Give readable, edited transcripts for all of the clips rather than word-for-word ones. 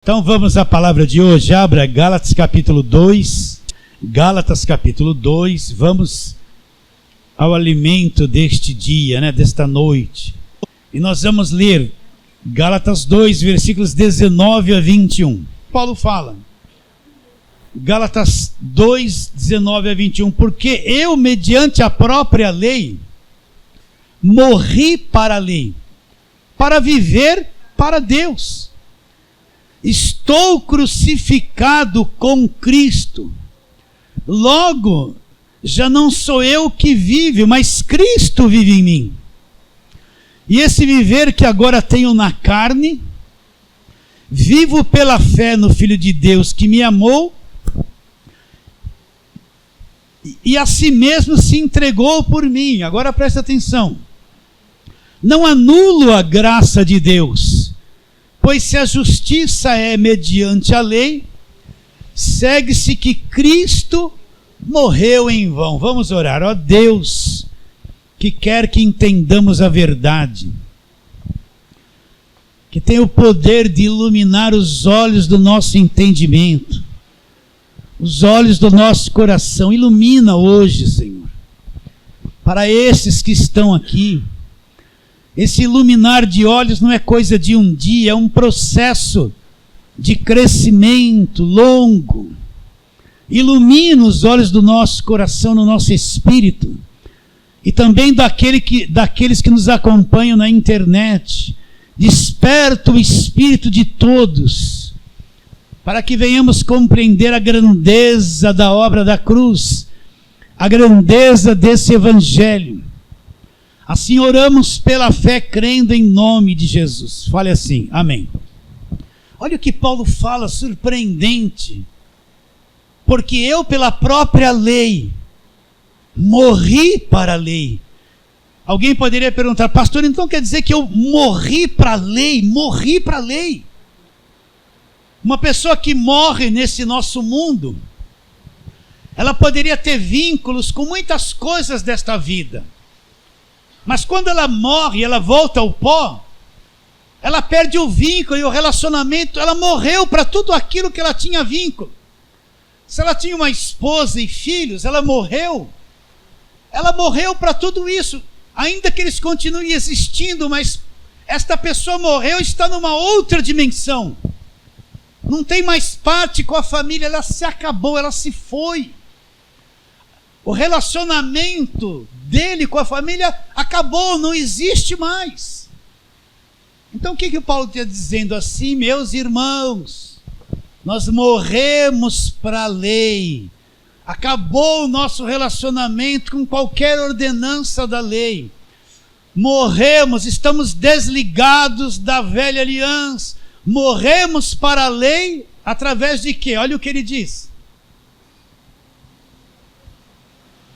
Então vamos à palavra de hoje. Abra Gálatas capítulo 2. Gálatas capítulo 2. Vamos ao alimento deste dia, desta noite. E nós vamos ler Gálatas 2, versículos 19 a 21. Paulo fala. Gálatas 2, 19 a 21. Porque eu, mediante a própria lei, morri para a lei, para viver para Deus. Estou crucificado com Cristo. Logo, já não sou eu que vive, mas Cristo vive em mim. E esse viver que agora tenho na carne, vivo pela fé no Filho de Deus que me amou e a si mesmo se entregou por mim. Agora presta atenção. Não anulo a graça de Deus, pois se a justiça é mediante a lei, segue-se que Cristo morreu em vão. Vamos orar. Ó Deus, que quer que entendamos a verdade, que tem o poder de iluminar os olhos do nosso entendimento, os olhos do nosso coração. Ilumina hoje, Senhor, para esses que estão aqui. Esse iluminar de olhos não é coisa de um dia, é um processo de crescimento longo. Ilumina os olhos do nosso coração, no nosso espírito, e também daqueles que nos acompanham na internet. Desperta o espírito de todos, para que venhamos compreender a grandeza da obra da cruz, a grandeza desse evangelho. Assim oramos pela fé, crendo em nome de Jesus. Fale assim, amém. Olha o que Paulo fala, surpreendente. Porque eu, pela própria lei, morri para a lei. Alguém poderia perguntar, pastor, então quer dizer que eu morri para a lei? Morri para a lei. Uma pessoa que morre nesse nosso mundo, ela poderia ter vínculos com muitas coisas desta vida. Mas quando ela morre, ela volta ao pó, ela perde o vínculo e o relacionamento, ela morreu para tudo aquilo que ela tinha vínculo. Se ela tinha uma esposa e filhos, ela morreu para tudo isso, ainda que eles continuem existindo, mas esta pessoa morreu e está numa outra dimensão. Não tem mais parte com a família, ela se acabou, ela se foi. O relacionamento dele com a família acabou, não existe mais. Então o que o Paulo está dizendo assim? Meus irmãos, nós morremos para a lei. Acabou o nosso relacionamento com qualquer ordenança da lei. Morremos, estamos desligados da velha aliança. Morremos para a lei através de quê? Olha o que ele diz.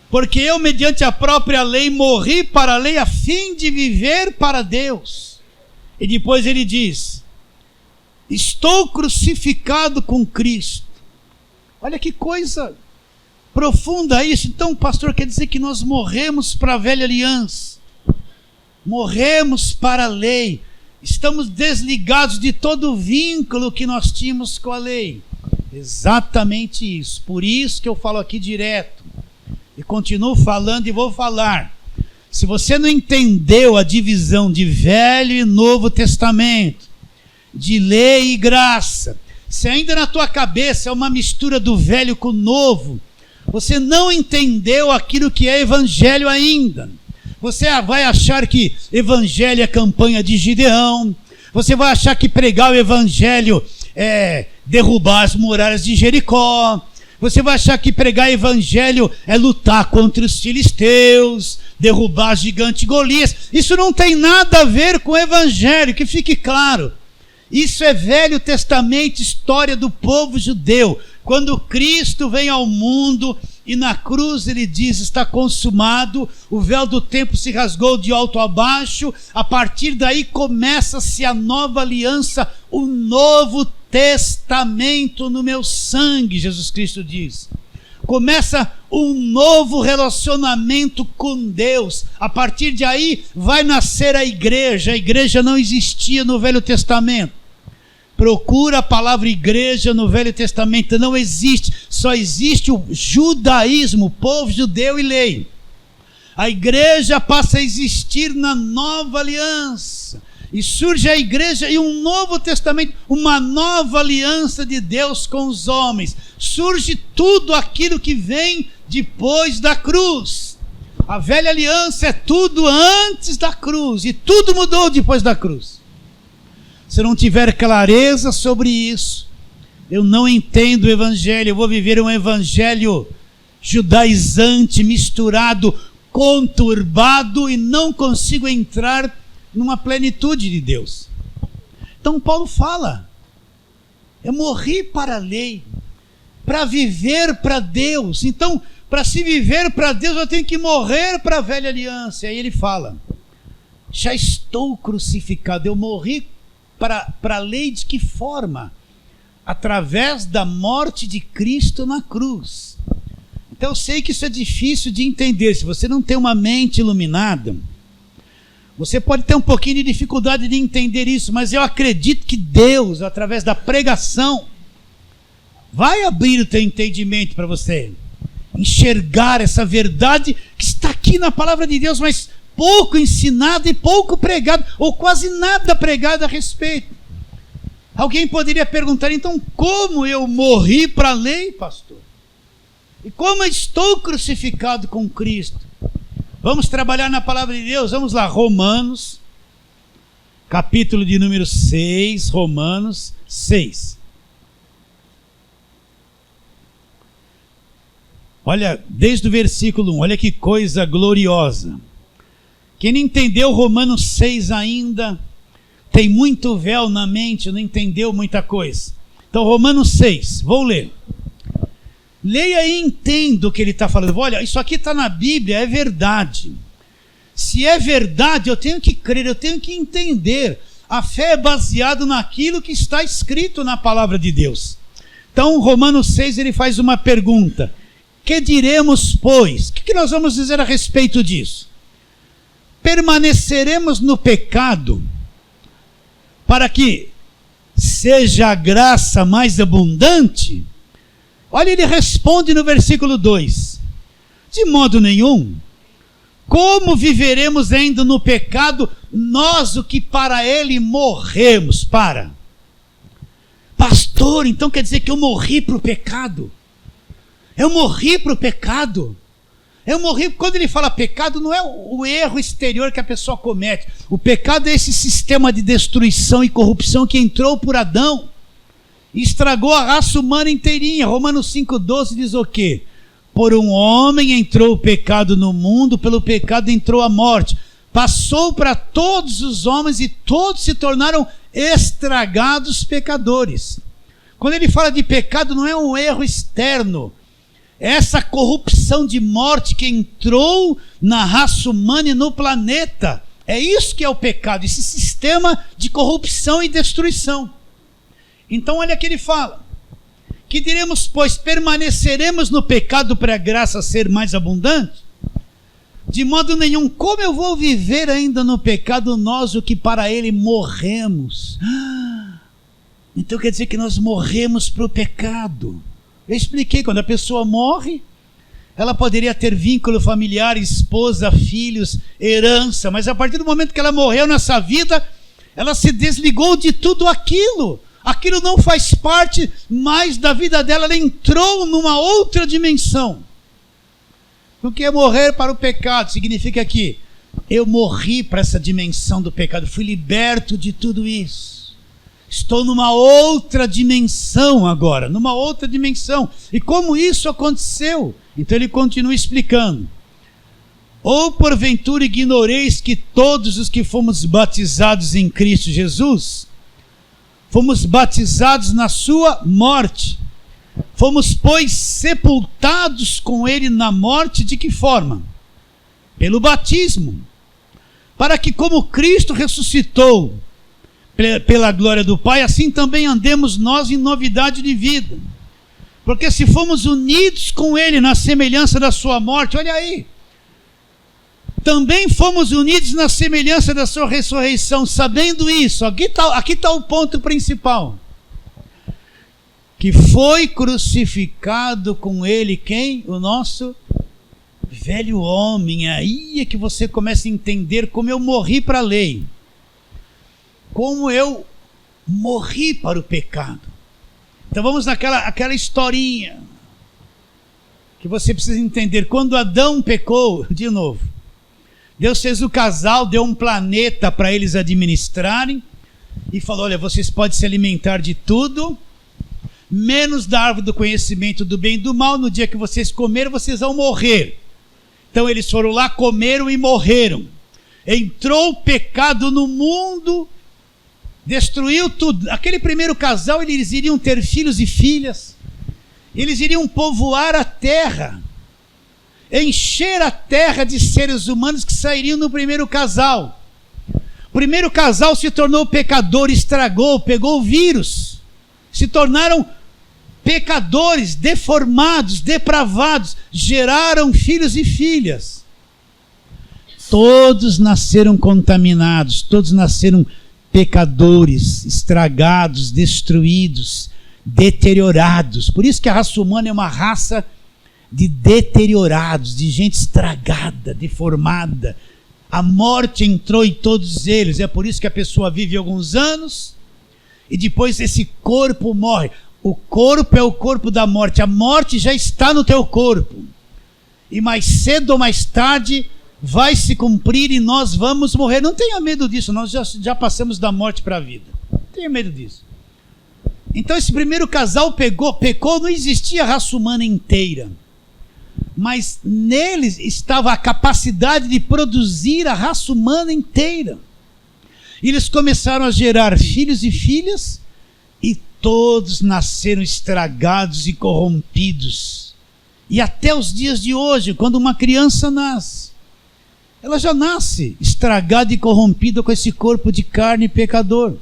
Porque eu, mediante a própria lei, morri para a lei a fim de viver para Deus. E depois ele diz, estou crucificado com Cristo. Olha que coisa profunda isso. Então, pastor, quer dizer que nós morremos para a velha aliança. Morremos para a lei. Estamos desligados de todo o vínculo que nós tínhamos com a lei. Exatamente isso. Por isso que eu falo aqui direto. E continuo falando e vou falar. Se você não entendeu a divisão de Velho e Novo Testamento, de lei e graça, se ainda na tua cabeça é uma mistura do velho com o novo, você não entendeu aquilo que é evangelho ainda. Você vai achar que evangelho é campanha de Gideão, você vai achar que pregar o evangelho é derrubar as muralhas de Jericó, você vai achar que pregar evangelho é lutar contra os filisteus, derrubar gigante Golias. Isso não tem nada a ver com o evangelho, que fique claro. Isso é Velho Testamento, história do povo judeu. Quando Cristo vem ao mundo e na cruz ele diz, está consumado, o véu do templo se rasgou de alto a baixo, a partir daí começa-se a nova aliança, o novo testamento no meu sangue, Jesus Cristo diz. Começa um novo relacionamento com Deus. A partir de aí vai nascer a igreja. A igreja não existia no Velho Testamento. Procura a palavra igreja no Velho Testamento, não existe, só existe o judaísmo, o povo judeu e lei. A igreja passa a existir na nova aliança, e surge a igreja e um novo testamento, uma nova aliança de Deus com os homens. Surge tudo aquilo que vem depois da cruz. A velha aliança é tudo antes da cruz, e tudo mudou depois da cruz. Se eu não tiver clareza sobre isso, eu não entendo o evangelho. Eu vou viver um evangelho judaizante, misturado, conturbado, e não consigo entrar numa plenitude de Deus. Então Paulo fala: eu morri para a lei, para viver para Deus. Então, para se viver para Deus, eu tenho que morrer para a velha aliança. E aí ele fala: já estou crucificado. Eu morri para a lei de que forma? Através da morte de Cristo na cruz. Então eu sei que isso é difícil de entender. Se você não tem uma mente iluminada, você pode ter um pouquinho de dificuldade de entender isso, mas eu acredito que Deus, através da pregação, vai abrir o teu entendimento para você enxergar essa verdade que está aqui na palavra de Deus, mas pouco ensinada e pouco pregada, ou quase nada pregado a respeito. Alguém poderia perguntar: então, como eu morri para a lei, pastor? E como eu estou crucificado com Cristo? Vamos trabalhar na palavra de Deus. Vamos lá, Romanos, capítulo de número 6, Romanos 6. Olha, desde o versículo 1, olha que coisa gloriosa. Quem não entendeu Romanos 6 ainda, tem muito véu na mente, não entendeu muita coisa. Então, Romanos 6, vou ler. Leia e entenda o que ele está falando. Olha, isso aqui está na Bíblia, é verdade. Se é verdade, eu tenho que crer, eu tenho que entender. A fé é baseada naquilo que está escrito na palavra de Deus. Então, Romanos 6, ele faz uma pergunta: que diremos, pois? O que nós vamos dizer a respeito disso? Permaneceremos no pecado para que seja a graça mais abundante? Olha, ele responde no versículo 2: de modo nenhum. Como viveremos ainda no pecado, nós o que para ele morremos? Pastor, então quer dizer que eu morri para o pecado? Eu morri para o pecado? Eu morri. Quando ele fala pecado, não é o erro exterior que a pessoa comete. O pecado é esse sistema de destruição e corrupção que entrou por Adão e estragou a raça humana inteirinha. Romanos 5,12 diz o quê? Por um homem entrou o pecado no mundo, pelo pecado entrou a morte. Passou para todos os homens e todos se tornaram estragados pecadores. Quando ele fala de pecado, não é um erro externo. Essa corrupção de morte que entrou na raça humana e no planeta, é isso que é o pecado, esse sistema de corrupção e destruição. Então olha que ele fala: que diremos, pois, permaneceremos no pecado para a graça ser mais abundante? De modo nenhum. Como eu vou viver ainda no pecado, nós o que para ele morremos? Então quer dizer que nós morremos para o pecado. Eu expliquei, quando a pessoa morre, ela poderia ter vínculo familiar, esposa, filhos, herança, mas a partir do momento que ela morreu nessa vida, ela se desligou de tudo aquilo. Aquilo não faz parte mais da vida dela, ela entrou numa outra dimensão. O que é morrer para o pecado? Significa que eu morri para essa dimensão do pecado, fui liberto de tudo isso. Estou numa outra dimensão agora, numa outra dimensão. E como isso aconteceu? Então ele continua explicando. Ou porventura ignoreis que todos os que fomos batizados em Cristo Jesus, fomos batizados na sua morte. Fomos, pois, sepultados com ele na morte, de que forma? Pelo batismo. Para que, como Cristo ressuscitou pela glória do Pai, assim também andemos nós em novidade de vida. Porque se fomos unidos com ele na semelhança da sua morte, olha aí, também fomos unidos na semelhança da sua ressurreição. Sabendo isso, aqui está o ponto principal. que foi crucificado com ele quem? O nosso velho homem. Aí é que você começa a entender como eu morri para a lei, como eu morri para o pecado. Então vamos naquela historinha que você precisa entender. Quando Adão pecou, de novo, Deus fez o casal, deu um planeta para eles administrarem e falou: olha, vocês podem se alimentar de tudo, menos da árvore do conhecimento do bem e do mal. No dia que vocês comerem, vocês vão morrer. Então eles foram lá, comeram e morreram. Entrou o pecado no mundo, destruiu tudo. Aquele primeiro casal, eles iriam ter filhos e filhas, eles iriam povoar a terra, encher a terra de seres humanos que sairiam no primeiro casal. O primeiro casal se tornou pecador, estragou, pegou o vírus, se tornaram pecadores, deformados, depravados, geraram filhos e filhas. Todos nasceram contaminados, todos nasceram pecadores, estragados, destruídos, deteriorados. Por isso que a raça humana é uma raça de deteriorados, de gente estragada, deformada. A morte entrou em todos eles. É por isso que a pessoa vive alguns anos e depois esse corpo morre. O corpo é o corpo da morte. A morte já está no teu corpo. E mais cedo ou mais tarde vai se cumprir e nós vamos morrer. Não tenha medo disso. Nós já passamos da morte para a vida. Não tenha medo disso. Então esse primeiro casal pecou, não existia a raça humana inteira. Mas neles estava a capacidade de produzir a raça humana inteira. E eles começaram a gerar filhos e filhas, e todos nasceram estragados e corrompidos. E até os dias de hoje, quando uma criança nasce, ela já nasce estragada e corrompida com esse corpo de carne pecador.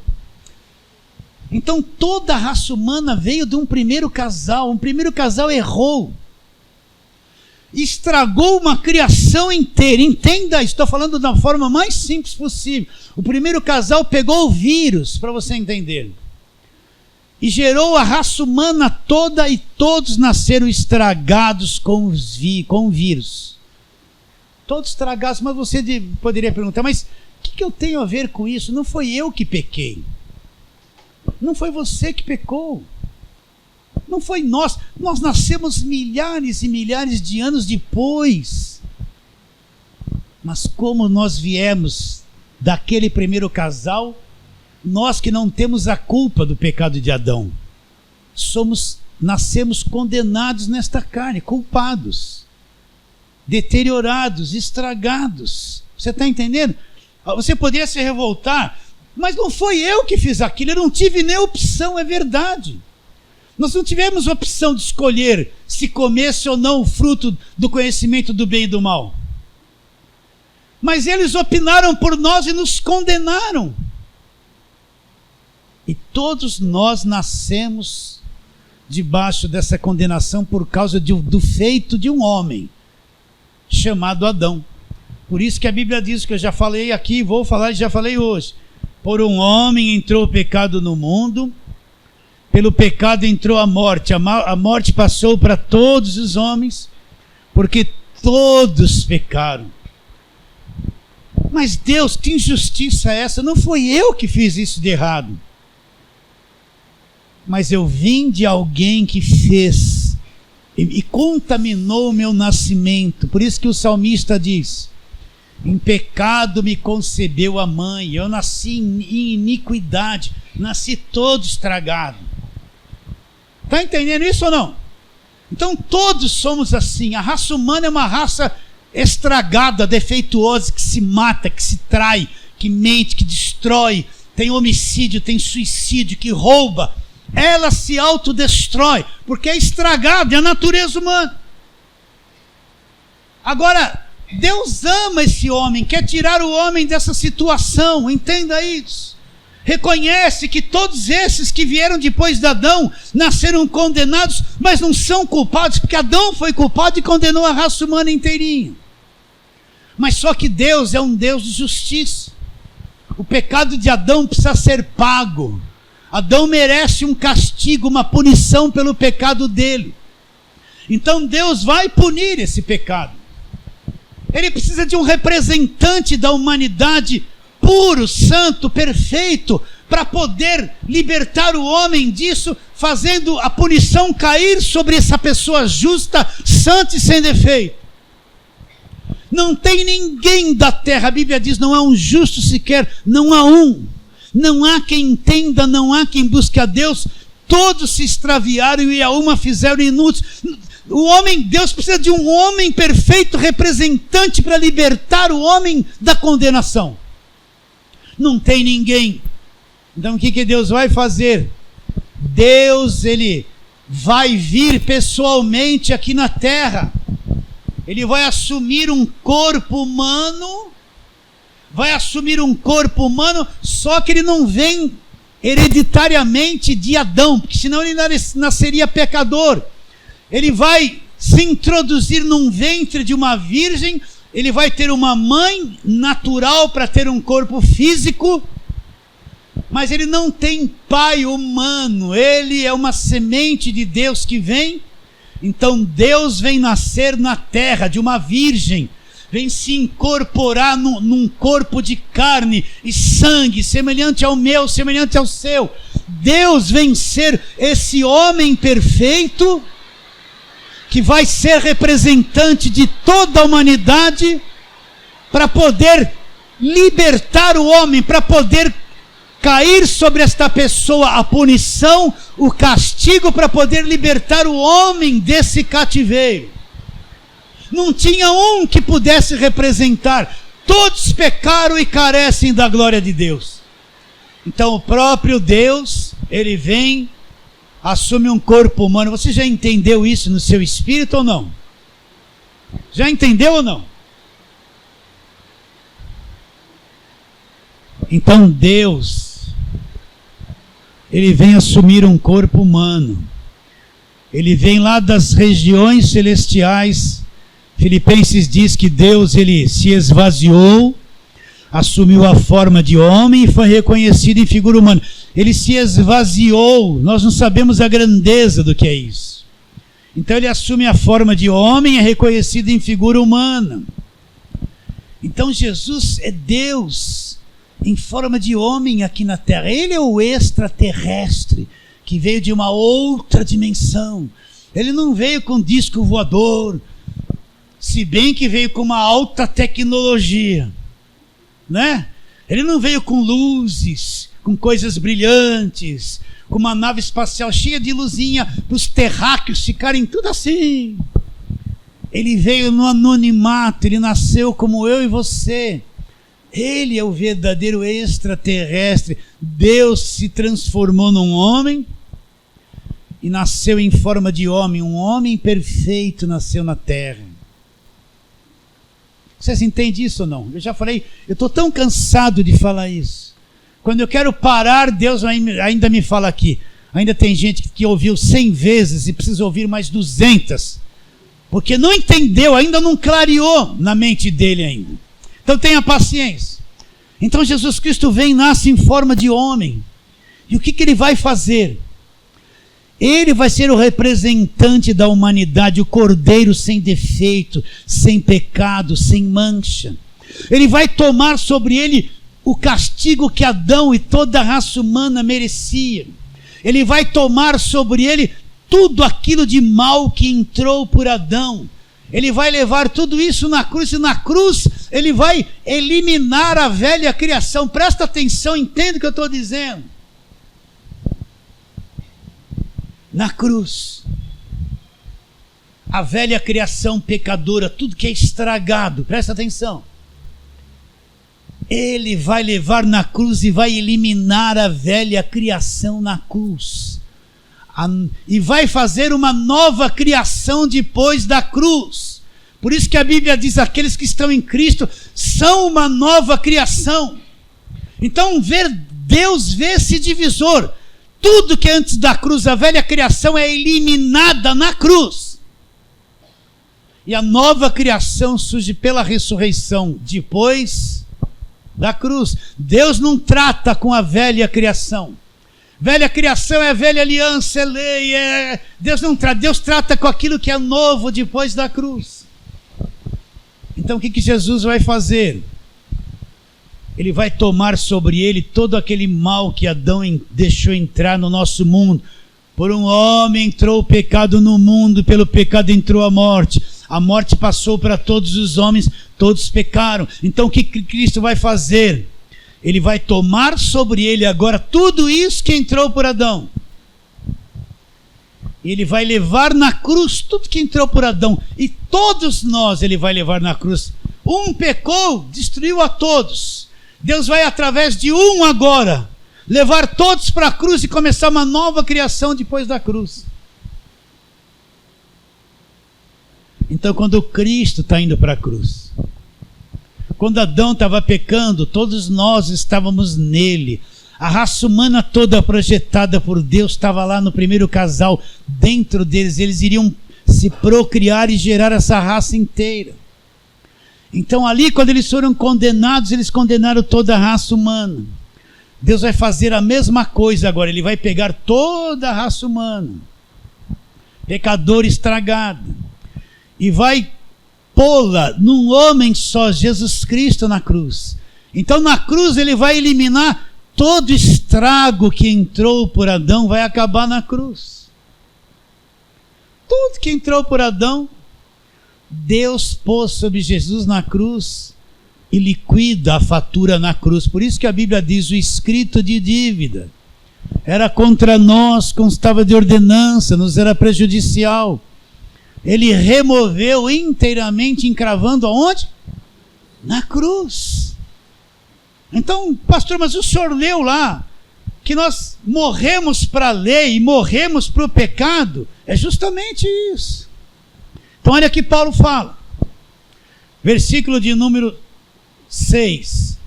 Então toda a raça humana veio de um primeiro casal. Um primeiro casal errou, estragou uma criação inteira. Entenda, estou falando da forma mais simples possível. O primeiro casal pegou o vírus, para você entender, e gerou a raça humana toda, e todos nasceram estragados com o vírus. Todos estragados. Mas você poderia perguntar: mas o que eu tenho a ver com isso? Não foi eu que pequei. Não foi você que pecou. Não foi nós. Nós nascemos milhares e milhares de anos depois. Mas como nós viemos daquele primeiro casal, nós que não temos a culpa do pecado de Adão, nascemos condenados nesta carne, culpados, deteriorados, estragados. Você está entendendo? Você poderia se revoltar: mas não foi eu que fiz aquilo, eu não tive nem opção. É verdade. Nós não tivemos opção de escolher se comesse ou não o fruto do conhecimento do bem e do mal. Mas eles opinaram por nós e nos condenaram. E todos nós nascemos debaixo dessa condenação por causa do feito de um homem chamado Adão. Por isso que a Bíblia diz, que eu já falei aqui, vou falar e já falei hoje: por um homem entrou o pecado no mundo, pelo pecado entrou a morte. A morte passou para todos os homens, porque todos pecaram. Mas Deus, que injustiça é essa? Não foi eu que fiz isso de errado, mas eu vim de alguém que fez e contaminou o meu nascimento. Por isso que o salmista diz: em pecado me concebeu a mãe, eu nasci em iniquidade, nasci todo estragado. Está entendendo isso ou não? Então todos somos assim. A raça humana é uma raça estragada, defeituosa, que se mata, que se trai, que mente, que destrói, tem homicídio, tem suicídio, que rouba. Ela se autodestrói, porque é estragada, é a natureza humana. Agora, Deus ama esse homem, quer tirar o homem dessa situação. Entenda isso. Reconhece que todos esses que vieram depois de Adão nasceram condenados, mas não são culpados, porque Adão foi culpado e condenou a raça humana inteirinha. Mas só que Deus é um Deus de justiça. O pecado de Adão precisa ser pago. Adão merece um castigo, uma punição pelo pecado dele. Então Deus vai punir esse pecado. Ele precisa de um representante da humanidade puro, santo, perfeito, para poder libertar o homem disso, fazendo a punição cair sobre essa pessoa justa, santa e sem defeito. Não tem ninguém da terra, a Bíblia diz, não há um justo sequer, não há um. Não há quem entenda, não há quem busque a Deus. Todos se extraviaram e a uma fizeram inúteis. O homem, Deus precisa de um homem perfeito, representante para libertar o homem da condenação. Não tem ninguém. Então o que Deus vai fazer? Deus, ele vai vir pessoalmente aqui na terra. Ele vai assumir um corpo humano. Só que ele não vem hereditariamente de Adão, porque senão ele nasceria pecador. Ele vai se introduzir num ventre de uma virgem, ele vai ter uma mãe natural para ter um corpo físico, mas ele não tem pai humano, ele é uma semente de Deus que vem. Então Deus vem nascer na terra de uma virgem, vem se incorporar num corpo de carne e sangue, semelhante ao meu, semelhante ao seu. Deus vem ser esse homem perfeito, que vai ser representante de toda a humanidade, para poder libertar o homem, para poder cair sobre esta pessoa a punição, o castigo, para poder libertar o homem desse cativeiro. Não tinha um que pudesse representar. Todos pecaram e carecem da glória de Deus. Então o próprio Deus, ele vem, assume um corpo humano. Você já entendeu isso no seu espírito ou não? Já entendeu ou não? Então Deus, ele vem assumir um corpo humano. Ele vem lá das regiões celestiais. Filipenses diz que Deus, ele se esvaziou, assumiu a forma de homem e foi reconhecido em figura humana. Ele se esvaziou, nós não sabemos a grandeza do que é isso. Então ele assume a forma de homem e é reconhecido em figura humana. Então Jesus é Deus em forma de homem aqui na terra. Ele é o extraterrestre que veio de uma outra dimensão. Ele não veio com disco voador, se bem que veio com uma alta tecnologia, né? Ele não veio com luzes, com coisas brilhantes, com uma nave espacial cheia de luzinha para os terráqueos ficarem tudo assim. Ele veio no anonimato, ele nasceu como eu e você. Ele é o verdadeiro extraterrestre. Deus se transformou num homem e nasceu em forma de homem. Um homem perfeito nasceu na terra. Vocês entendem isso ou não? Eu já falei, eu estou tão cansado de falar isso. Quando eu quero parar, Deus ainda me fala aqui. Ainda tem gente que ouviu 100 vezes e precisa ouvir mais 200. Porque não entendeu, ainda não clareou na mente dele ainda. Então tenha paciência. Então Jesus Cristo vem e nasce em forma de homem. E o que ele vai fazer? Ele vai ser o representante da humanidade, o cordeiro sem defeito, sem pecado, sem mancha. Ele vai tomar sobre ele o castigo que Adão e toda a raça humana merecia. Ele vai tomar sobre ele tudo aquilo de mal que entrou por Adão. Ele vai levar tudo isso na cruz, e na cruz ele vai eliminar a velha criação. Presta atenção, entenda o que eu estou dizendo. Na cruz, a velha criação pecadora, tudo que é estragado, presta atenção. Ele vai levar na cruz e vai eliminar a velha criação na cruz. E vai fazer uma nova criação depois da cruz. Por isso que a Bíblia diz, aqueles que estão em Cristo são uma nova criação. Então Deus vê esse divisor. Tudo que é antes da cruz, a velha criação é eliminada na cruz. E a nova criação surge pela ressurreição, depois da cruz. Deus não trata com a velha criação. Velha criação é velha aliança, é lei, Deus trata com aquilo que é novo depois da cruz. Então o que Jesus vai fazer? Ele vai tomar sobre ele todo aquele mal que Adão deixou entrar no nosso mundo. Por um homem entrou o pecado no mundo, pelo pecado entrou a morte. A morte passou para todos os homens, todos pecaram. Então o que Cristo vai fazer? Ele vai tomar sobre ele agora tudo isso que entrou por Adão. Ele vai levar na cruz tudo que entrou por Adão. E todos nós ele vai levar na cruz. Um pecou, destruiu a todos. Deus vai através de um agora levar todos para a cruz e começar uma nova criação depois da cruz. Então quando Cristo está indo para a cruz, quando Adão estava pecando, todos nós estávamos nele. A raça humana toda projetada por Deus estava lá no primeiro casal, dentro deles. Eles iriam se procriar e gerar essa raça inteira. Então ali, quando eles foram condenados, eles condenaram toda a raça humana. Deus vai fazer a mesma coisa agora. Ele vai pegar toda a raça humana, pecador estragada, e vai pô-la num homem só, Jesus Cristo, na cruz. Então na cruz ele vai eliminar todo estrago que entrou por Adão, vai acabar na cruz. Tudo que entrou por Adão, Deus pôs sobre Jesus na cruz e liquida a fatura na cruz. Por isso que a Bíblia diz: o escrito de dívida era contra nós, constava de ordenança, nos era prejudicial. Ele removeu inteiramente, encravando aonde? Na cruz. Então, pastor, mas o senhor leu lá que nós morremos para a lei e morremos para o pecado? É justamente isso. Então olha que Paulo fala, versículo de número 6.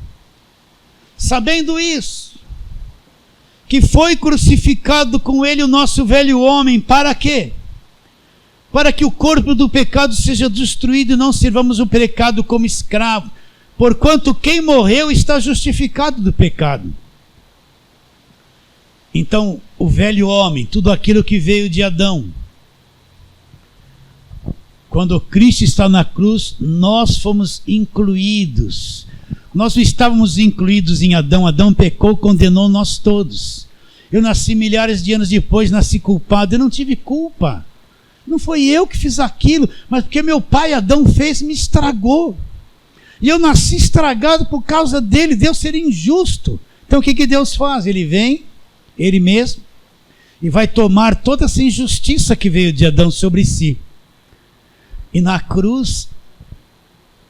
Sabendo isso, que foi crucificado com ele o nosso velho homem, para quê? Para que o corpo do pecado seja destruído e não sirvamos o pecado como escravo, porquanto quem morreu está justificado do pecado. Então o velho homem, tudo aquilo que veio de Adão, quando Cristo está na cruz, nós fomos incluídos. Nós não estávamos incluídos em Adão. Adão pecou, condenou nós todos. Eu nasci milhares de anos depois, nasci culpado. Eu não tive culpa. Não foi eu que fiz aquilo, mas porque meu pai Adão fez, me estragou. E eu nasci estragado por causa dele. Deus seria injusto. Então o que Deus faz? Ele vem, ele mesmo, e vai tomar toda essa injustiça que veio de Adão sobre si. E na cruz,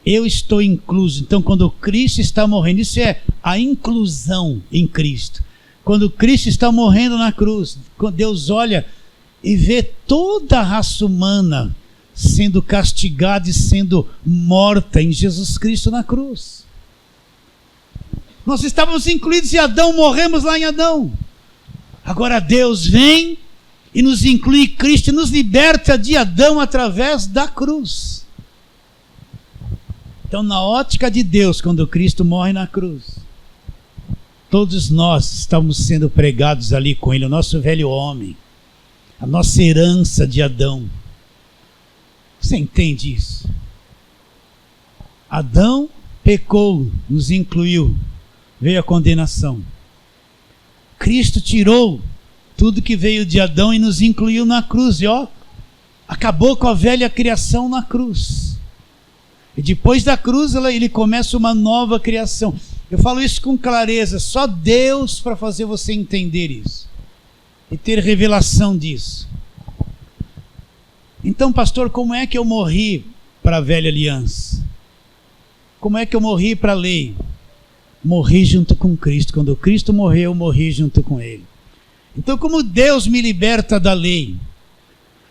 eu estou incluso. Então quando Cristo está morrendo, isso é a inclusão em Cristo. Quando Cristo está morrendo na cruz, quando Deus olha e vê toda a raça humana sendo castigada e sendo morta em Jesus Cristo na cruz. Nós estávamos incluídos em Adão, morremos lá em Adão. Agora Deus vem e nos inclui Cristo e nos liberta de Adão através da cruz. Então, na ótica de Deus, quando Cristo morre na cruz, todos nós estamos sendo pregados ali com ele, o nosso velho homem, a nossa herança de Adão. Você entende isso? Adão pecou, nos incluiu, veio a condenação. Cristo tirou tudo que veio de Adão e nos incluiu na cruz. E acabou com a velha criação na cruz. E depois da cruz ele começa uma nova criação. Eu falo isso com clareza. Só Deus para fazer você entender isso. E ter revelação disso. Então, pastor, como é que eu morri para a velha aliança? Como é que eu morri para a lei? Morri junto com Cristo. Quando Cristo morreu, eu morri junto com ele. Então, como Deus me liberta da lei?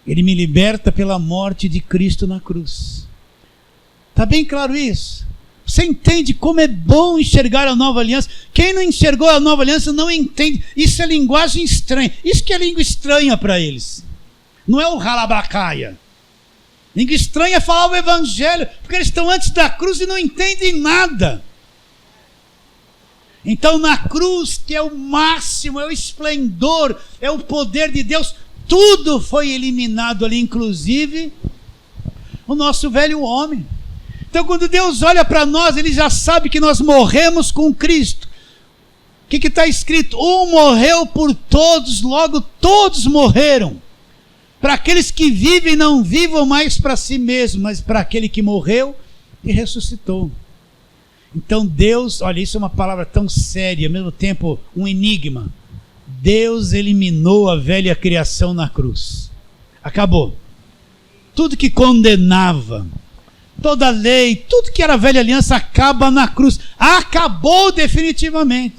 Ele me liberta pela morte de Cristo na cruz. Está bem claro isso? Você entende como é bom enxergar a nova aliança? Quem não enxergou a nova aliança não entende. Isso é linguagem estranha. Isso que é língua estranha para eles. Não é o ralabacaia. Língua estranha é falar o evangelho, porque eles estão antes da cruz e não entendem nada. Então na cruz, que é o máximo, é o esplendor, é o poder de Deus, tudo foi eliminado ali, inclusive o nosso velho homem. Então quando Deus olha para nós, Ele já sabe que nós morremos com Cristo. O que está escrito? Um morreu por todos, logo todos morreram. Para aqueles que vivem, não vivam mais para si mesmos, mas para aquele que morreu e ressuscitou. Então Deus, olha, isso é uma palavra tão séria, ao mesmo tempo um enigma. Deus eliminou a velha criação na cruz. Acabou. Tudo que condenava, toda a lei, tudo que era velha aliança acaba na cruz. Acabou definitivamente.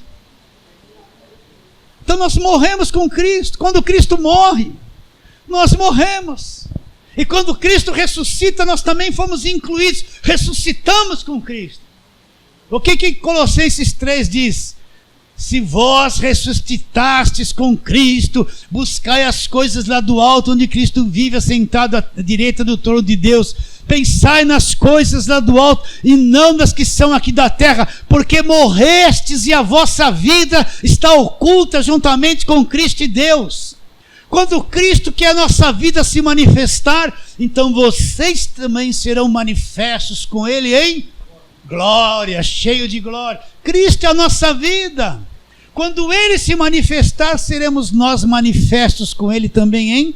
Então nós morremos com Cristo. Quando Cristo morre, nós morremos. E quando Cristo ressuscita, nós também fomos incluídos. Ressuscitamos com Cristo. O que Colossenses 3 diz? Se vós ressuscitastes com Cristo, buscai as coisas lá do alto, onde Cristo vive, assentado à direita do trono de Deus. Pensai nas coisas lá do alto, e não nas que são aqui da terra, porque morrestes e a vossa vida está oculta juntamente com Cristo e Deus. Quando Cristo, que é a nossa vida, se manifestar, então vocês também serão manifestos com Ele em glória, cheio de glória. Cristo é a nossa vida. Quando Ele se manifestar, seremos nós manifestos com Ele também em...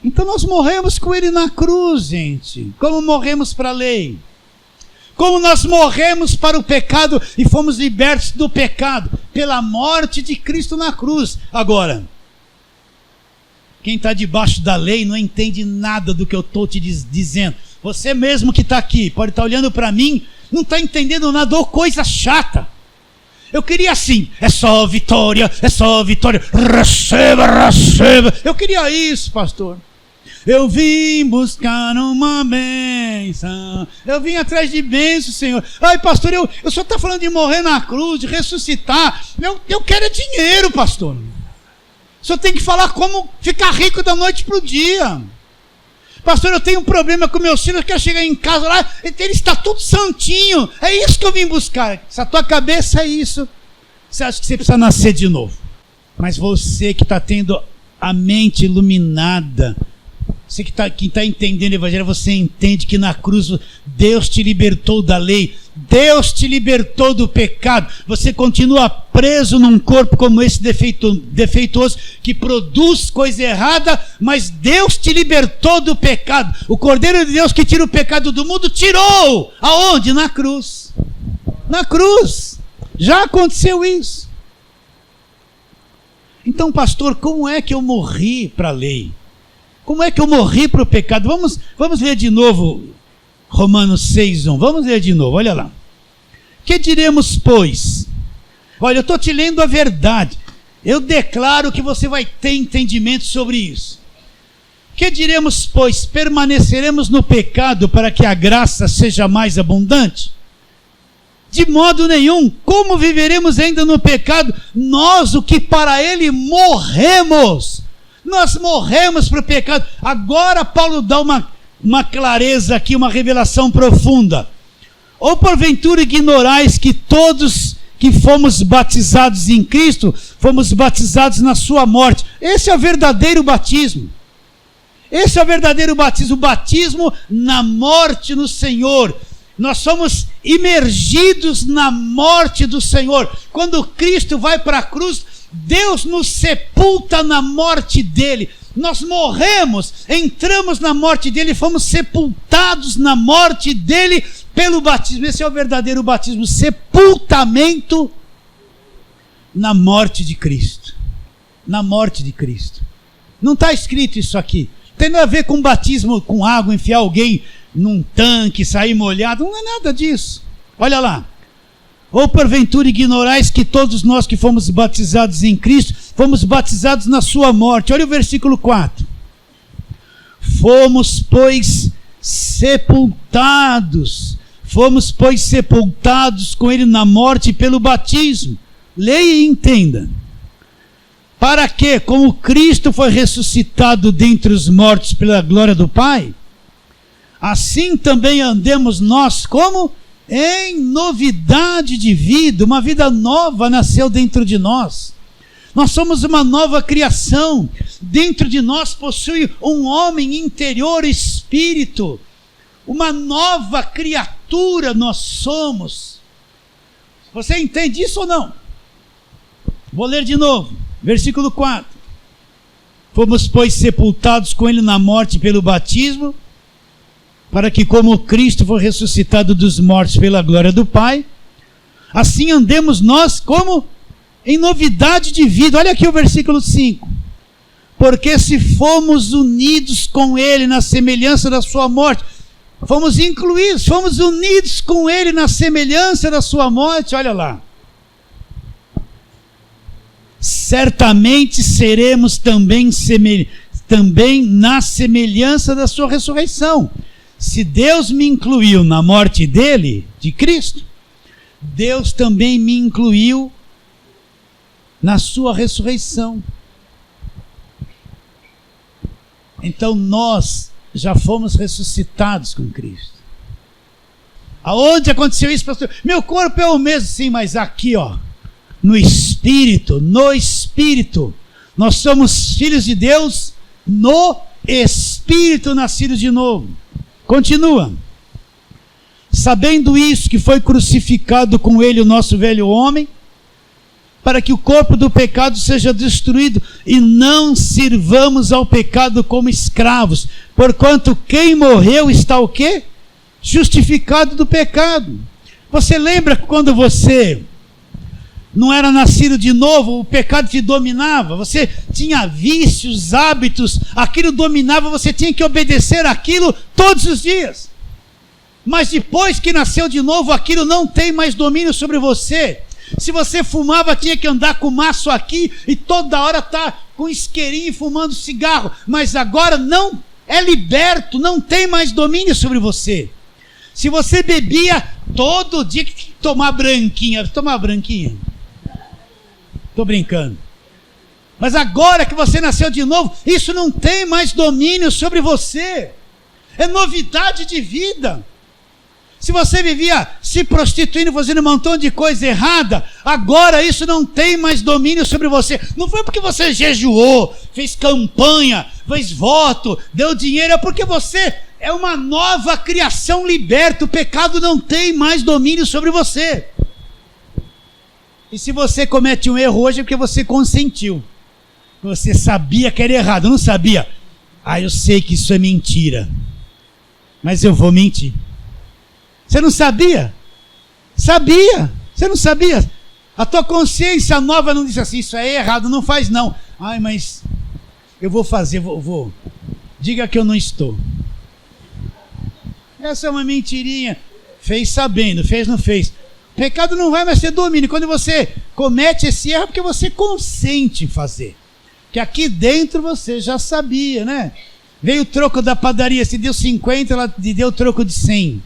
Então nós morremos com Ele na cruz, gente. Como morremos para a lei. Como nós morremos para o pecado e fomos libertos do pecado pela morte de Cristo na cruz. Agora, quem está debaixo da lei não entende nada do que eu estou te dizendo. Você mesmo que está aqui, pode estar olhando para mim, não está entendendo nada, ou coisa chata. Eu queria assim, é só vitória, receba, receba. Eu queria isso, pastor. Eu vim buscar uma bênção, eu vim atrás de bênção, Senhor. Ai, pastor, eu só está falando de morrer na cruz, de ressuscitar. Eu quero é dinheiro, pastor. O senhor tem que falar como ficar rico da noite para o dia. Pastor, eu tenho um problema com meus filhos, eu quero chegar em casa lá, ele está tudo santinho. É isso que eu vim buscar. Se a tua cabeça é isso, você acha que você precisa nascer de novo. Mas você que está tendo a mente iluminada, você que está entendendo o Evangelho, você entende que na cruz Deus te libertou da lei, Deus te libertou do pecado. Você continua preso num corpo como esse defeituoso, que produz coisa errada, mas Deus te libertou do pecado. O Cordeiro de Deus que tira o pecado do mundo, tirou! Aonde? Na cruz. Na cruz. Já aconteceu isso. Então, pastor, como é que eu morri para a lei? Como é que eu morri para o pecado? Vamos ler de novo Romanos 6:1. Vamos ler de novo, olha lá. Que diremos, pois? Olha, eu estou te lendo a verdade. Eu declaro que você vai ter entendimento sobre isso. Que diremos, pois? Permaneceremos no pecado para que a graça seja mais abundante? De modo nenhum. Como viveremos ainda no pecado? Nós, o que para ele morremos. Nós morremos para o pecado. Agora Paulo dá uma clareza aqui, uma revelação profunda. Ou porventura ignorais que todos que fomos batizados em Cristo, fomos batizados na sua morte. Esse é o verdadeiro batismo. Esse é o verdadeiro batismo. O batismo na morte no Senhor. Nós somos imergidos na morte do Senhor. Quando Cristo vai para a cruz, Deus nos sepulta na morte dele. Nós morremos, entramos na morte dele, fomos sepultados na morte dele pelo batismo. Esse é o verdadeiro batismo, sepultamento na morte de Cristo. Na morte de Cristo. Não está escrito isso aqui. Tem nada a ver com batismo com água, enfiar alguém num tanque, sair molhado. Não é nada disso. Olha lá. Ou porventura ignorais que todos nós que fomos batizados em Cristo, fomos batizados na sua morte. Olha o versículo 4. Fomos, pois, sepultados com ele na morte pelo batismo. Leia e entenda. Para que, como Cristo foi ressuscitado dentre os mortos pela glória do Pai, assim também andemos nós como em novidade de vida. Uma vida nova nasceu dentro de nós. Nós somos uma nova criação. Dentro de nós possui um homem interior, espírito. Uma nova criatura nós somos. Você entende isso ou não? Vou ler de novo, versículo 4. Fomos, pois, sepultados com ele na morte pelo batismo, para que, como Cristo foi ressuscitado dos mortos pela glória do Pai, assim andemos nós como em novidade de vida. Olha aqui o versículo 5. Porque se fomos unidos com ele na semelhança da sua morte, fomos incluídos, fomos unidos com ele na semelhança da sua morte, olha lá. Certamente seremos também na semelhança da sua ressurreição. Se Deus me incluiu na morte dele, de Cristo, Deus também me incluiu na sua ressurreição. Então nós já fomos ressuscitados com Cristo. Aonde aconteceu isso, pastor? Meu corpo é o mesmo, sim, mas aqui, ó, no Espírito, nós somos filhos de Deus no Espírito, nascidos de novo. Continua. Sabendo isso, que foi crucificado com ele o nosso velho homem, para que o corpo do pecado seja destruído, e não sirvamos ao pecado como escravos, porquanto quem morreu está o quê? Justificado do pecado. Você lembra quando você não era nascido de novo, o pecado te dominava, você tinha vícios, hábitos, aquilo dominava, você tinha que obedecer aquilo todos os dias. Mas depois que nasceu de novo, aquilo não tem mais domínio sobre você. Se você fumava, tinha que andar com maço aqui e toda hora tá com isqueirinho e fumando cigarro. Mas agora não, é liberto, não tem mais domínio sobre você. Se você bebia todo dia, que tomar branquinha. Estou brincando. Mas agora que você nasceu de novo, isso não tem mais domínio sobre você. É novidade de vida. Se você vivia se prostituindo, fazendo um montão de coisa errada, agora isso não tem mais domínio sobre você. Não foi porque você jejuou, fez campanha, fez voto, deu dinheiro, é porque você é uma nova criação liberta. O pecado não tem mais domínio sobre você. E se você comete um erro hoje é porque você consentiu. Você sabia que era errado, não sabia? Ah, eu sei que isso é mentira, mas eu vou mentir. Você não sabia? Sabia. Você não sabia? A tua consciência nova não disse assim, isso é errado, não faz não. Ai, mas eu vou fazer, vou. Diga que eu não estou. Essa é uma mentirinha. Fez sabendo, fez não fez. O pecado não vai mais ter domínio. Quando você comete esse erro, é porque você consente em fazer. Que aqui dentro você já sabia, né? Veio o troco da padaria, se deu 50, ela te deu o troco de 100.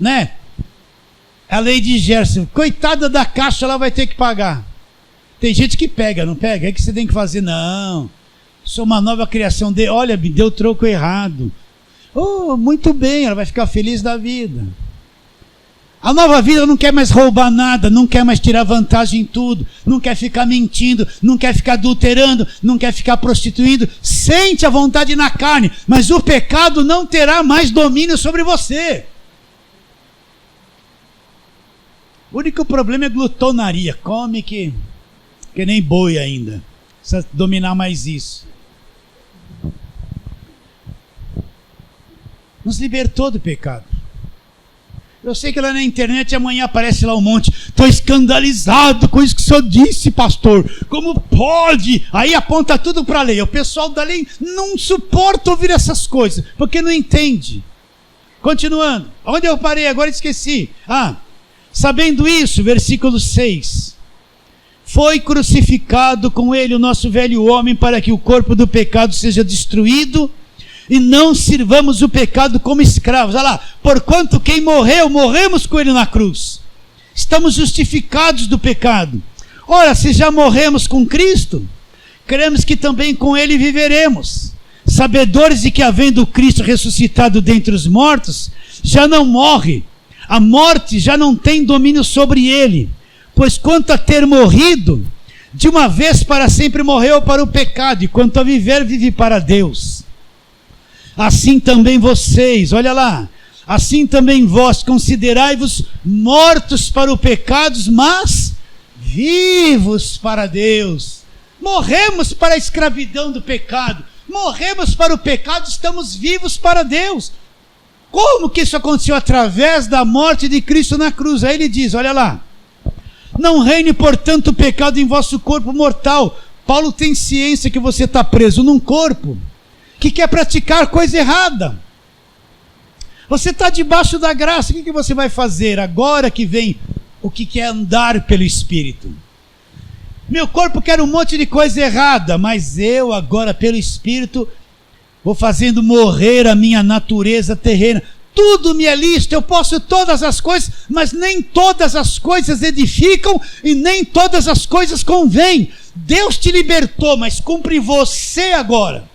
Né? A lei de Gerson, coitada da caixa, ela vai ter que pagar. Tem gente que pega, não pega? É que você tem que fazer, não. Sou uma nova criação, olha, me deu o troco errado. Oh, muito bem, ela vai ficar feliz da vida. A nova vida não quer mais roubar nada, não quer mais tirar vantagem em tudo, não quer ficar mentindo, não quer ficar adulterando, não quer ficar prostituindo. Sente a vontade na carne, mas o pecado não terá mais domínio sobre você. O único problema é glutonaria. Come que nem boi ainda. Precisa dominar mais isso. Nos libertou do pecado. Eu sei que lá na internet amanhã aparece lá um monte. Estou escandalizado com isso que o senhor disse, pastor. Como pode? Aí aponta tudo para a lei. O pessoal da lei não suporta ouvir essas coisas, porque não entende. Continuando. Onde eu parei? Agora esqueci. Sabendo isso, versículo 6, foi crucificado com ele o nosso velho homem, para que o corpo do pecado seja destruído, e não sirvamos o pecado como escravos. Olha lá, porquanto quem morreu, morremos com ele na cruz. Estamos justificados do pecado. Ora, se já morremos com Cristo, cremos que também com ele viveremos, sabedores de que, havendo Cristo ressuscitado dentre os mortos, já não morre. A morte já não tem domínio sobre ele, pois quanto a ter morrido, de uma vez para sempre morreu para o pecado, e quanto a viver, vive para Deus. Assim também vocês, olha lá, assim também vós considerai-vos mortos para o pecado, mas vivos para Deus. Morremos para a escravidão do pecado, morremos para o pecado, estamos vivos para Deus. Como que isso aconteceu? Através da morte de Cristo na cruz. Aí ele diz, olha lá, não reine portanto o pecado em vosso corpo mortal. Paulo tem ciência que você está preso num corpo que quer praticar coisa errada. Você está debaixo da graça, o que você vai fazer agora que vem o que é andar pelo Espírito? Meu corpo quer um monte de coisa errada, mas eu agora pelo Espírito vou fazendo morrer a minha natureza terrena. Tudo me é lícito, eu posso todas as coisas, mas nem todas as coisas edificam e nem todas as coisas convêm. Deus te libertou, mas cumpre você agora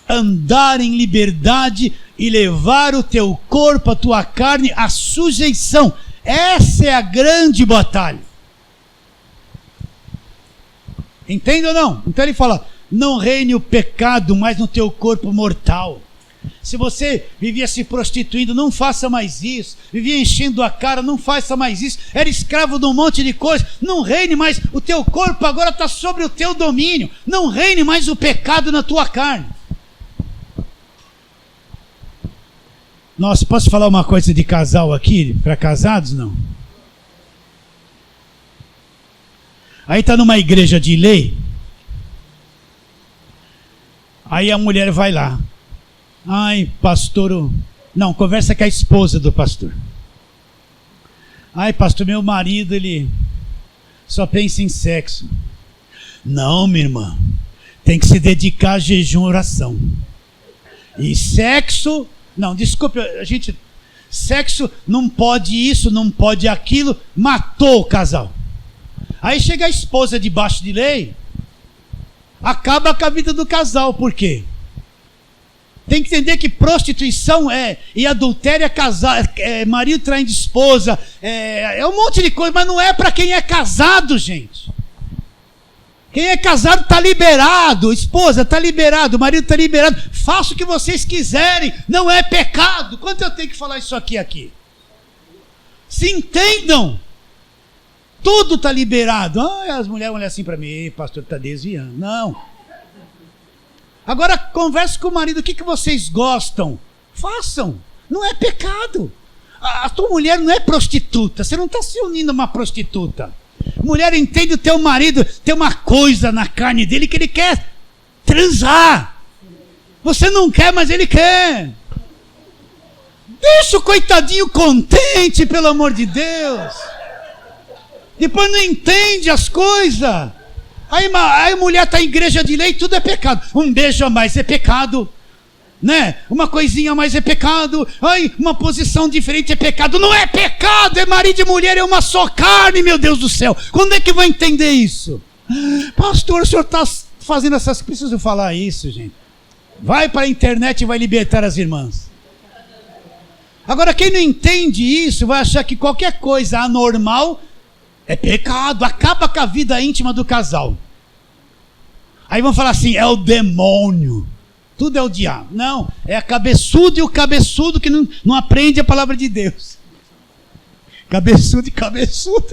andar em liberdade e levar o teu corpo, a tua carne à sujeição. Essa é a grande batalha. Entende ou não? Então ele fala, não reine o pecado mais no teu corpo mortal. Se você vivia se prostituindo, não faça mais isso. Vivia enchendo a cara, não faça mais isso. Era escravo de um monte de coisa, não reine mais. O teu corpo agora está sobre o teu domínio. Não reine mais o pecado na tua carne. Nossa, posso falar uma coisa de casal aqui? Para casados, não? Aí está numa igreja de lei. Aí a mulher vai lá. Ai, pastor... Não, conversa com a esposa do pastor. Ai, pastor, meu marido, ele só pensa em sexo. Não, minha irmã. Tem que se dedicar a jejum e oração. E sexo... Não, desculpe, sexo não pode isso, não pode aquilo, matou o casal. Aí chega a esposa debaixo de lei, acaba com a vida do casal, por quê? Tem que entender que prostituição e adultério é marido traindo esposa, é um monte de coisa, mas não é para quem é casado, gente. Quem é casado está liberado, esposa está liberado, marido está liberado, faça o que vocês quiserem, não é pecado. Quanto eu tenho que falar isso aqui? Se entendam, tudo está liberado. As mulheres olham assim para mim, pastor, está desviando. Não. Agora converse com o marido, o que vocês gostam? Façam, não é pecado. A tua mulher não é prostituta, você não está se unindo a uma prostituta. Mulher, entende, o teu marido tem uma coisa na carne dele que ele quer transar. Você não quer, mas ele quer. Deixa o coitadinho contente, pelo amor de Deus. Depois não entende as coisas. Aí a mulher está em igreja de lei, tudo é pecado. Um beijo a mais é pecado, né? Uma coisinha a mais é pecado. Ai, uma posição diferente é pecado. Não é pecado, é marido e mulher, é uma só carne, meu Deus do céu. Quando é que vai entender isso? Pastor, o senhor está fazendo essas... Preciso falar isso, gente. Vai para a internet e vai libertar as irmãs. Agora, quem não entende isso vai achar que qualquer coisa anormal é pecado, acaba com a vida íntima do casal. Aí vão falar assim, é o demônio. Tudo é o diabo. Não, é a cabeçudo e o cabeçudo que não aprende a palavra de Deus. Cabeçudo e cabeçudo.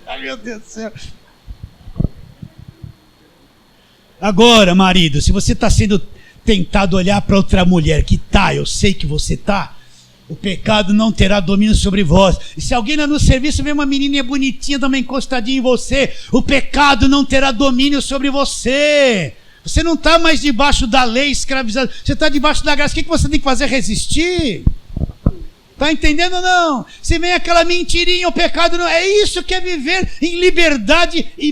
Ai, meu Deus do céu. Agora, marido, se você está sendo tentado olhar para outra mulher, que eu sei que você está, o pecado não terá domínio sobre vós. E se alguém lá no serviço vê uma menininha bonitinha, dá uma encostadinha em você, o pecado não terá domínio sobre você. Você não está mais debaixo da lei escravizado, você está debaixo da graça. O que você tem que fazer? Resistir. Está entendendo ou não? Se vem aquela mentirinha, o pecado não... É isso que é viver em liberdade e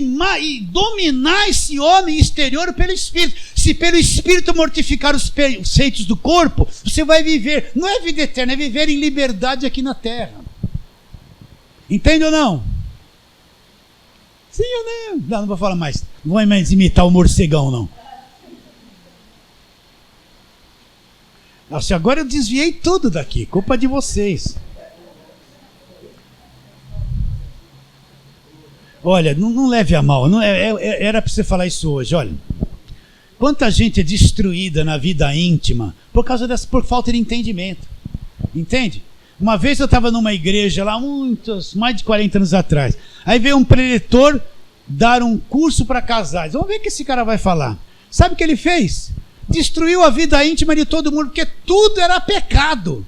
dominar esse homem exterior pelo Espírito. Se pelo Espírito mortificar os feitos do corpo, você vai viver, não é vida eterna, é viver em liberdade aqui na terra. Entende ou não? Sim ou não? Não vou falar mais. Não vou mais imitar o morcegão, não. Nossa, agora eu desviei tudo daqui, culpa de vocês. Olha, não leve a mal, era para você falar isso hoje, olha. Quanta gente é destruída na vida íntima por falta de entendimento. Entende? Uma vez eu estava numa igreja lá, mais de 40 anos atrás. Aí veio um preletor dar um curso para casais. Vamos ver o que esse cara vai falar. Sabe o que ele fez? Destruiu a vida íntima de todo mundo, porque tudo era pecado.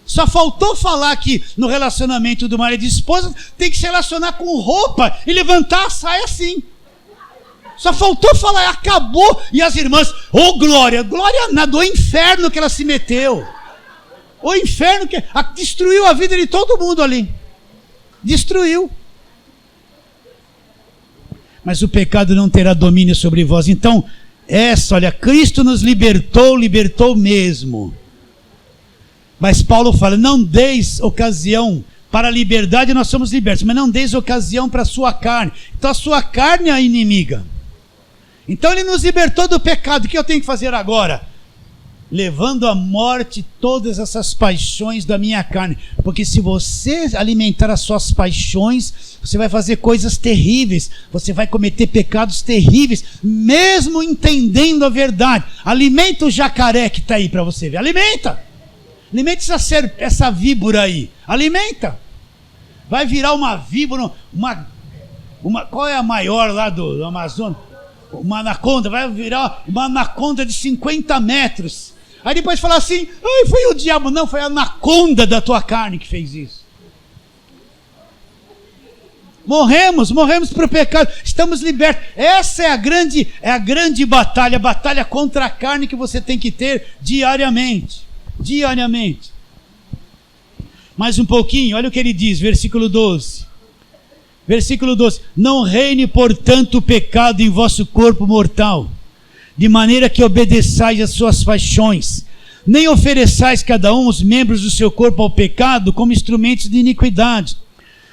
Só faltou falar que no relacionamento do marido e esposa tem que se relacionar com roupa e levantar a saia assim. Só faltou falar, acabou. E as irmãs, glória nada, o inferno que ela se meteu. O inferno que destruiu a vida de todo mundo ali. Destruiu. Mas o pecado não terá domínio sobre vós. Então, olha, Cristo nos libertou mesmo. Mas Paulo fala, não deis ocasião para a liberdade, nós somos libertos, mas não deis ocasião para a sua carne. Então a sua carne é a inimiga. Então ele nos libertou do pecado. O que eu tenho que fazer agora? Levando à morte todas essas paixões da minha carne. Porque se você alimentar as suas paixões, você vai fazer coisas terríveis. Você vai cometer pecados terríveis, mesmo entendendo a verdade. Alimenta o jacaré que está aí para você ver. Alimenta essa víbora aí. Alimenta. Vai virar uma víbora, qual é a maior lá do Amazonas? Uma anaconda, vai virar uma anaconda de 50 metros. Aí depois falar assim, foi o diabo. Não, foi a anaconda da tua carne que fez isso. Morremos para o pecado, estamos libertos. Essa é a grande batalha, a batalha contra a carne que você tem que ter diariamente. Mais um pouquinho, olha o que ele diz, versículo 12. Não reine, portanto, o pecado em vosso corpo mortal, de maneira que obedeçais às suas paixões, nem ofereçais cada um os membros do seu corpo ao pecado como instrumentos de iniquidade,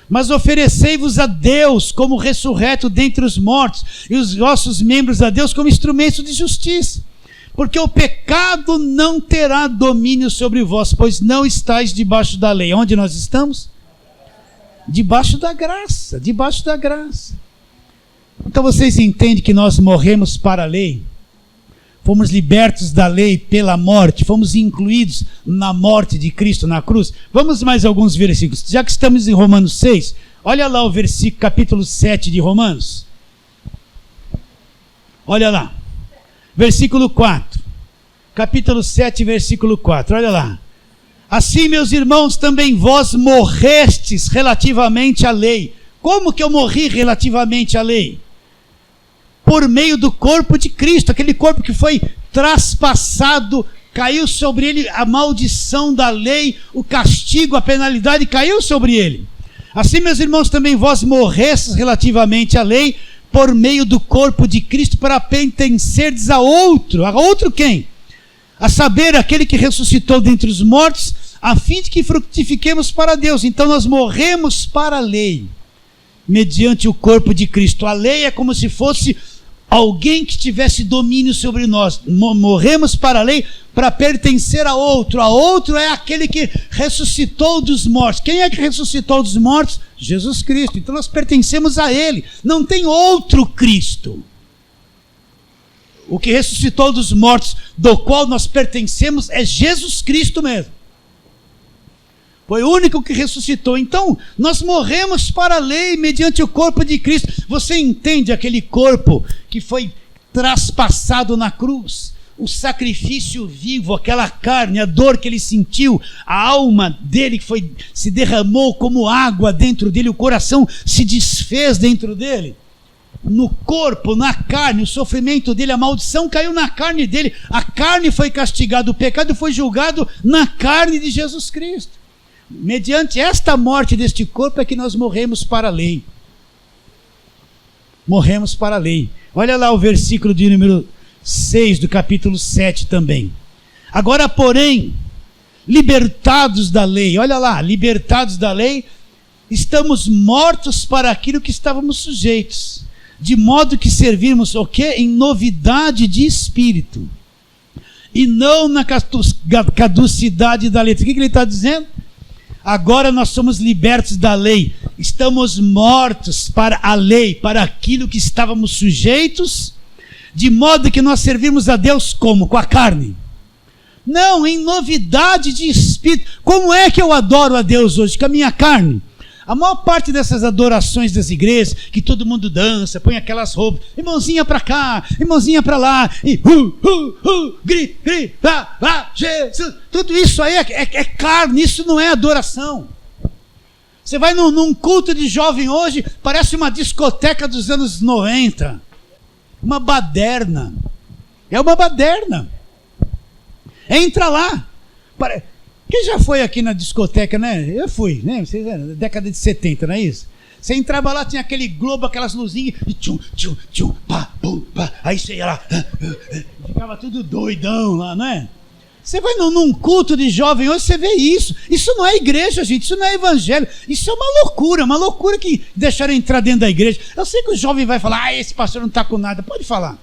mas oferecei-vos a Deus como ressurreto dentre os mortos, e os vossos membros a Deus como instrumentos de justiça. Porque o pecado não terá domínio sobre vós, pois não estáis debaixo da lei. Onde nós estamos? Debaixo da graça. Então vocês entendem que nós morremos para a lei? Fomos libertos da lei pela morte, fomos incluídos na morte de Cristo na cruz. Vamos mais alguns versículos. Já que estamos em Romanos 6, olha lá o versículo, capítulo 7 de Romanos. Olha lá. Versículo 4, capítulo 7, versículo 4, olha lá. Assim, meus irmãos, também vós morrestes relativamente à lei. Como que eu morri relativamente à lei? Por meio do corpo de Cristo, aquele corpo que foi traspassado, caiu sobre ele a maldição da lei, o castigo, a penalidade caiu sobre ele. Assim, meus irmãos, também vós morrestes relativamente à lei, por meio do corpo de Cristo, para pertencerdes a outro. A outro quem? A saber, aquele que ressuscitou dentre os mortos, a fim de que frutifiquemos para Deus. Então nós morremos para a lei, mediante o corpo de Cristo. A lei é como se fosse alguém que tivesse domínio sobre nós. Morremos para a lei para pertencer a outro. A outro é aquele que ressuscitou dos mortos. Quem é que ressuscitou dos mortos? Jesus Cristo. Então nós pertencemos a Ele. Não tem outro Cristo. O que ressuscitou dos mortos, do qual nós pertencemos, é Jesus Cristo mesmo. Foi o único que ressuscitou. Então, nós morremos para a lei mediante o corpo de Cristo. Você entende aquele corpo que foi traspassado na cruz? O sacrifício vivo, aquela carne, a dor que ele sentiu, a alma dele que se derramou como água dentro dele, o coração se desfez dentro dele. No corpo, na carne, o sofrimento dele, a maldição caiu na carne dele. A carne foi castigada, o pecado foi julgado na carne de Jesus Cristo. Mediante esta morte deste corpo é que nós morremos para a lei. Morremos para a lei. Olha lá o versículo de número 6 do capítulo 7 também. Agora, porém, libertados da lei, olha lá, libertados da lei, estamos mortos para aquilo que estávamos sujeitos, de modo que servimos o quê? Em novidade de espírito, e não na caducidade da letra. O que ele está dizendo? Agora nós somos libertos da lei, Estamos mortos para a lei, para aquilo que estávamos sujeitos, de modo que nós servimos a Deus como? Com a carne. Não, em novidade de espírito. Como é que eu adoro a Deus hoje? Com a minha carne. A maior parte dessas adorações das igrejas, que todo mundo dança, põe aquelas roupas, irmãozinha para cá, irmãozinha para lá, e grita, Jesus, tudo isso aí é carne, isso não é adoração. Você vai num culto de jovem hoje, parece uma discoteca dos anos 90, uma baderna, é uma baderna. Entra lá, quem já foi aqui na discoteca, né? Eu fui, né? Vocês eram, década de 70, não é isso? Você entrava lá, tinha aquele globo, aquelas luzinhas, e tchum, tchum, tchum, pá, pum, pá. Aí você ia lá, ficava tudo doidão lá, não é? Você vai num culto de jovem hoje, você vê isso. Isso não é igreja, gente, isso não é evangelho. Isso é uma loucura que deixaram entrar dentro da igreja. Eu sei que o jovem vai falar, esse pastor não está com nada. Pode falar,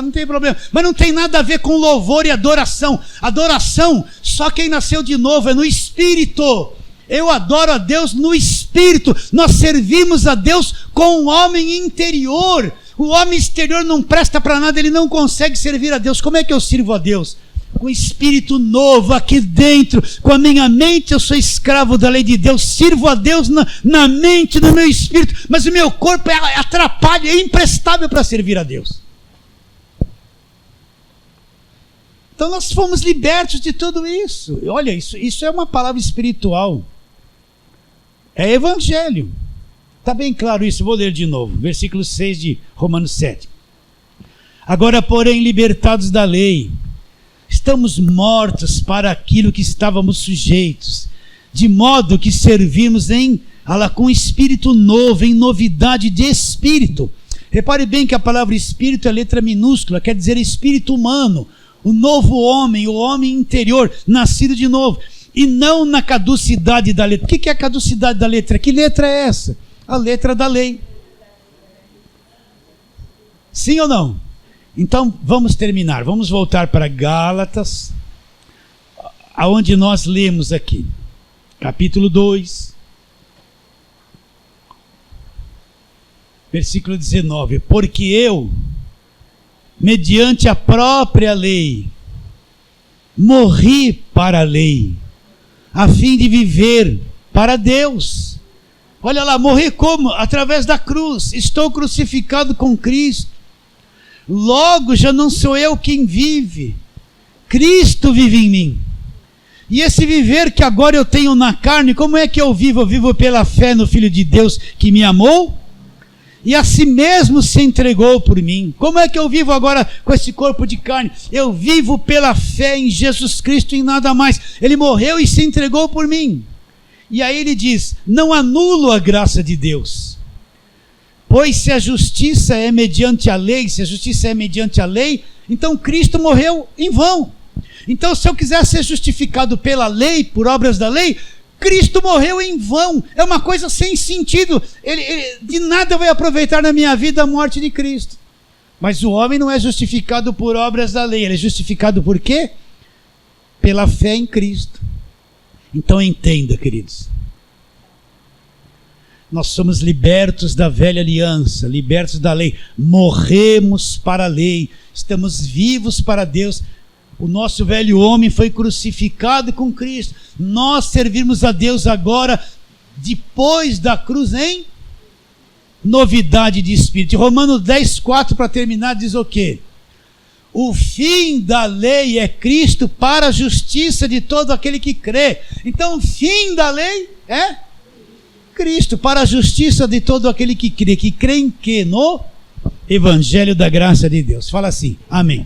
não tem problema. Mas não tem nada a ver com louvor e adoração. Adoração, só quem nasceu de novo, é no Espírito. Eu adoro a Deus no Espírito. Nós servimos a Deus com o homem interior. O homem exterior não presta para nada, ele não consegue servir a Deus. Como é que eu sirvo a Deus? Com espírito novo aqui dentro, com a minha mente. Eu sou escravo da lei de Deus, sirvo a Deus na mente, no meu espírito, mas o meu corpo é atrapalho, é imprestável para servir a Deus. Então nós fomos libertos de tudo isso. Olha, isso é uma palavra espiritual, é evangelho. Está bem claro isso, vou ler de novo, versículo 6 de Romanos 7. Agora, porém, libertados da lei, estamos mortos para aquilo que estávamos sujeitos, de modo que servimos com espírito novo, em novidade de espírito. Repare bem que a palavra espírito é letra minúscula, quer dizer espírito humano, o novo homem, o homem interior, nascido de novo, e não na caducidade da letra. O que é a caducidade da letra? Que letra é essa? A letra da lei. Sim ou não? Então vamos terminar, vamos voltar para Gálatas, aonde nós lemos aqui, capítulo 2, versículo 19. Porque eu, mediante a própria lei, morri para a lei, a fim de viver para Deus. Olha lá, morri como? Através da cruz. Estou crucificado com Cristo. Logo já não sou eu quem vive, Cristo vive em mim. E esse viver que agora eu tenho na carne, como é que eu vivo? Eu vivo pela fé no Filho de Deus que me amou e a si mesmo se entregou por mim. Como é que eu vivo agora com esse corpo de carne? Eu vivo pela fé em Jesus Cristo e em nada mais. Ele morreu e se entregou por mim. E aí ele diz, não anulo a graça de Deus. Pois se a justiça é mediante a lei, então Cristo morreu em vão. Então se eu quiser ser justificado pela lei, por obras da lei, Cristo morreu em vão. É uma coisa sem sentido. Ele de nada vai aproveitar na minha vida a morte de Cristo. Mas o homem não é justificado por obras da lei, ele é justificado por quê? Pela fé em Cristo. Então entenda, queridos. Nós somos libertos da velha aliança, libertos da lei, morremos para a lei, estamos vivos para Deus. O nosso velho homem foi crucificado com Cristo. Nós servimos a Deus agora, depois da cruz, em novidade de espírito. Romanos 10:4, para terminar, diz o quê? O fim da lei é Cristo para a justiça de todo aquele que crê. Então o fim da lei é Cristo para a justiça de todo aquele que crê em quê? No Evangelho da graça de Deus. Fala assim, amém.